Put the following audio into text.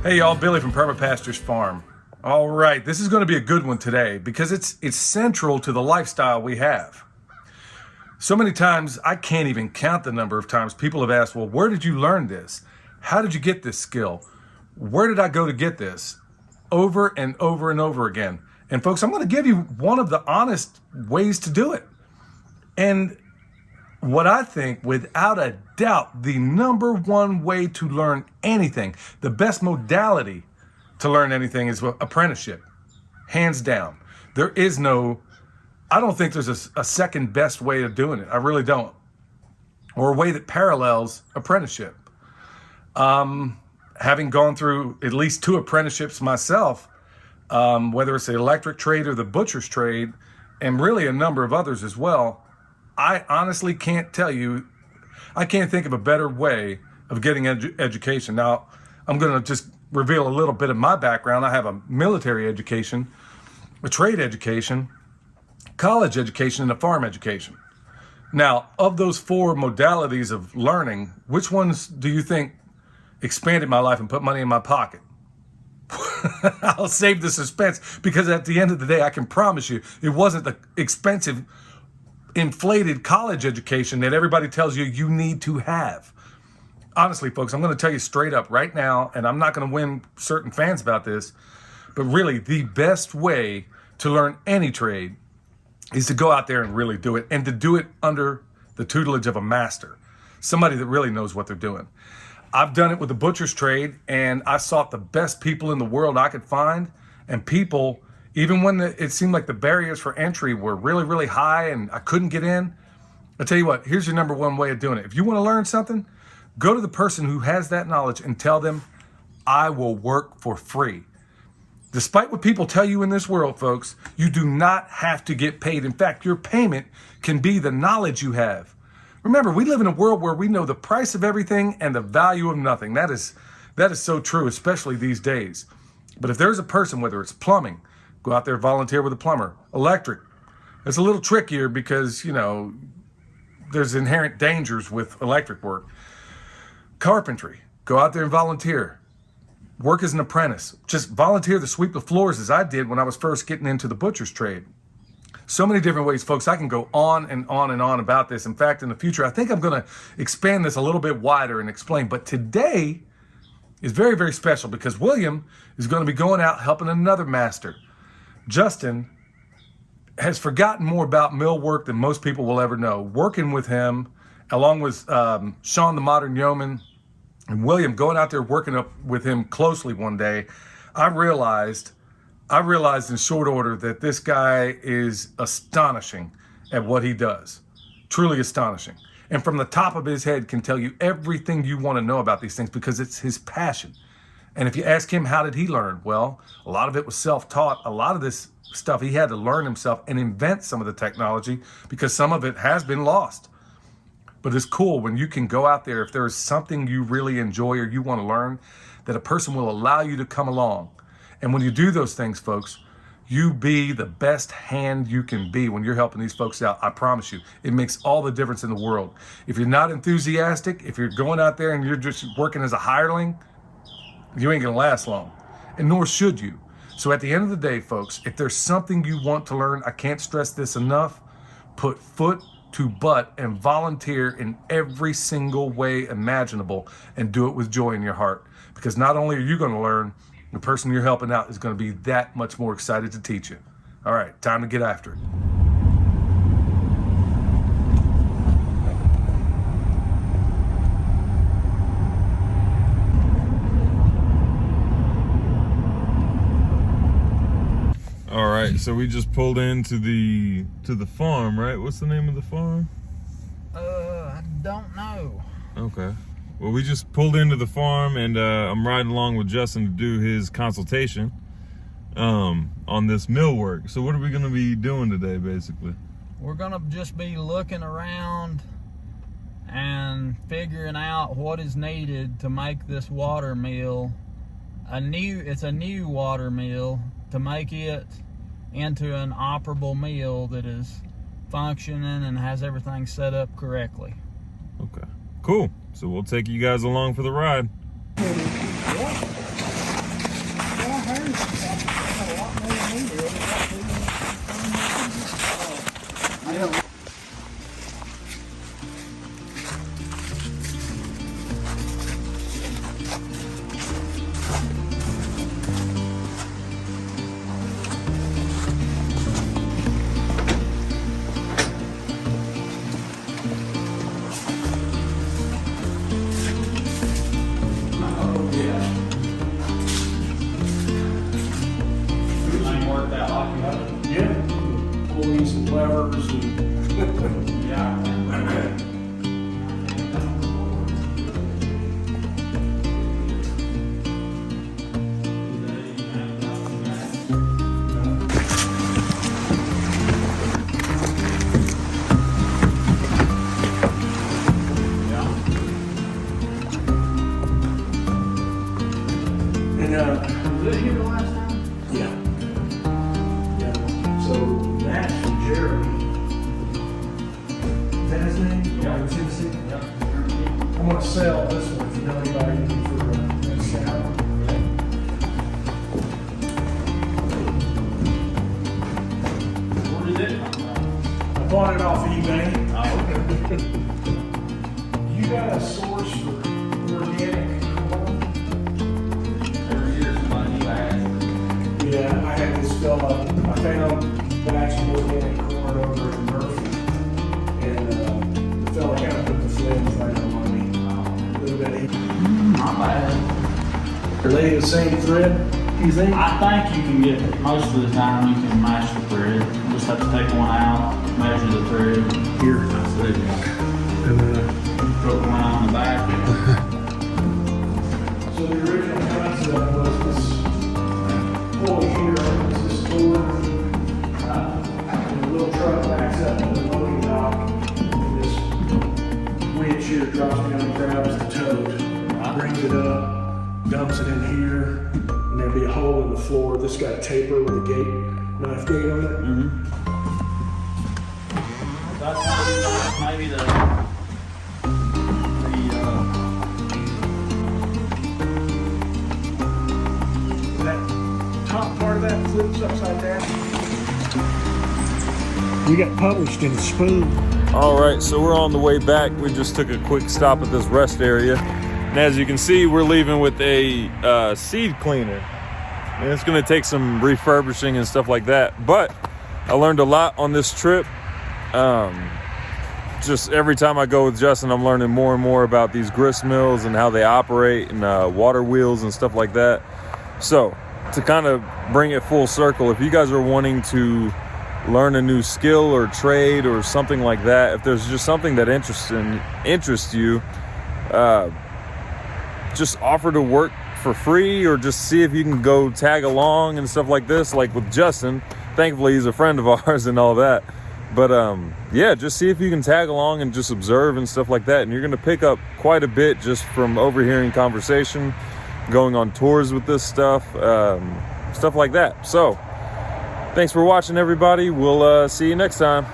Hey y'all, Billy from Perma Pastures Farm. All right, this is going to be a good one today because it's central to the lifestyle we have. So many times, I can't even count the number of times people have asked, well, where did you learn this? How did you get this skill? Where did I go to get this? Over and over and over again. And folks, I'm going to give you one of the honest ways to do it. And what I think, without a doubt, the number one way to learn anything, the best modality to learn anything is apprenticeship. Hands down. There is no, I don't think there's a second best way of doing it. I really don't. Or a way that parallels apprenticeship. Having gone through at least 2 apprenticeships myself, whether it's the electric trade or the butcher's trade, and really a number of others as well, I honestly can't tell you, I can't think of a better way of getting education. Now, I'm going to just reveal a little bit of my background. I have a military education, a trade education, college education, and a farm education. Now, of those 4 modalities of learning, which ones do you think expanded my life and put money in my pocket? I'll save the suspense, because at the end of the day, I can promise you it wasn't the expensive, inflated college education that everybody tells you you need to have. Honestly, folks, I'm going to tell you straight up right now, and I'm not going to win certain fans about this, but really the best way to learn any trade is to go out there and really do it, and to do it under the tutelage of a master, somebody that really knows what they're doing. I've done it with the butcher's trade, and I sought the best people in the world I could find, and people, even when it seemed like the barriers for entry were really, really high and I couldn't get in, I'll tell you what, here's your number one way of doing it. If you want to learn something, go to the person who has that knowledge and tell them, I will work for free. Despite what people tell you in this world, folks, you do not have to get paid. In fact, your payment can be the knowledge you have. Remember, we live in a world where we know the price of everything and the value of nothing. That is so true, especially these days. But if there's a person, whether it's plumbing, go out there, volunteer with a plumber. Electric, it's a little trickier because, you know, there's inherent dangers with electric work. Carpentry, go out there and volunteer. Work as an apprentice. Just volunteer to sweep the floors as I did when I was first getting into the butcher's trade. So many different ways, folks. I can go on and on and on about this. In fact, in the future, I think I'm going to expand this a little bit wider and explain. But today is very, very special because William is going to be going out helping another master. Justin has forgotten more about mill work than most people will ever know. Working with him, along with Sean the Modern Yeoman, and William going out there working up with him closely one day, I realized in short order that this guy is astonishing at what he does. Truly astonishing. And from the top of his head can tell you everything you want to know about these things because it's his passion. And if you ask him, how did he learn? Well, a lot of it was self-taught. A lot of this stuff he had to learn himself and invent some of the technology because some of it has been lost. But it's cool when you can go out there, if there is something you really enjoy or you want to learn, that a person will allow you to come along. And when you do those things, folks, you be the best hand you can be when you're helping these folks out. I promise you, it makes all the difference in the world. If you're not enthusiastic, if you're going out there and you're just working as a hireling, you ain't gonna last long, and nor should you. So at the end of the day, folks, if there's something you want to learn, I can't stress this enough, put foot to butt and volunteer in every single way imaginable and do it with joy in your heart. Because not only are you gonna learn, the person you're helping out is going to be that much more excited to teach you. All right, time to get after it. All right, so we just pulled into the farm, right? What's the name of the farm? I don't know. Okay. Well, we just pulled into the farm, and I'm riding along with Justin to do his consultation on this mill work. So what are we going to be doing today, basically? We're going to just be looking around and figuring out what is needed to make this water mill it's a new water mill, to make it into an operable mill that is functioning and has everything set up correctly. Okay, cool. So we'll take you guys along for the ride. pulleys and levers and Yeah. Was it here the last time? Yeah. Yeah. So that's from Jeremy. Is that his name? Yeah. Tennessee? Yeah. I'm gonna sell this one if you know anybody looking for a sound. Where did it come from? I bought it off eBay. Oh, okay. You got a source for organic corn? Every year somebody asked. Yeah, I had this fella, I found bags of organic corn over in Murphy. And the fella kind of put the flames right on me. A little bit. Not bad. Are they the same thread, you think? I think you can get, most of the time you can match the thread. You just have to take one out, measure the thread. Here. That's it. And, Put one on the back. so the original concept was this pulley here, was this door. And the little truck backs up to the loading dock. And this winch here drops down and grabs the tote, brings it up, dumps it in here, and there'd be a hole in the floor. This got a taper with a gate, knife gate on it. That's maybe the That top part of that flips upside down. You got published in Spoon. All right, so we're on the way back. We just took a quick stop at this rest area. And as you can see, we're leaving with a seed cleaner. And it's gonna take some refurbishing and stuff like that. But I learned a lot on this trip. Just every time I go with Justin, I'm learning more and more about these grist mills and how they operate and water wheels and stuff like that. So to kind of bring it full circle, if you guys are wanting to learn a new skill or trade or something like that, if there's just something that interests you, just offer to work for free or just see if you can go tag along and stuff like this. Like with Justin, thankfully he's a friend of ours and all that. But yeah, just see if you can tag along and just observe and stuff like that. And you're gonna pick up quite a bit just from overhearing conversation, going on tours with this stuff, stuff like that. So thanks for watching, everybody. We'll see you next time.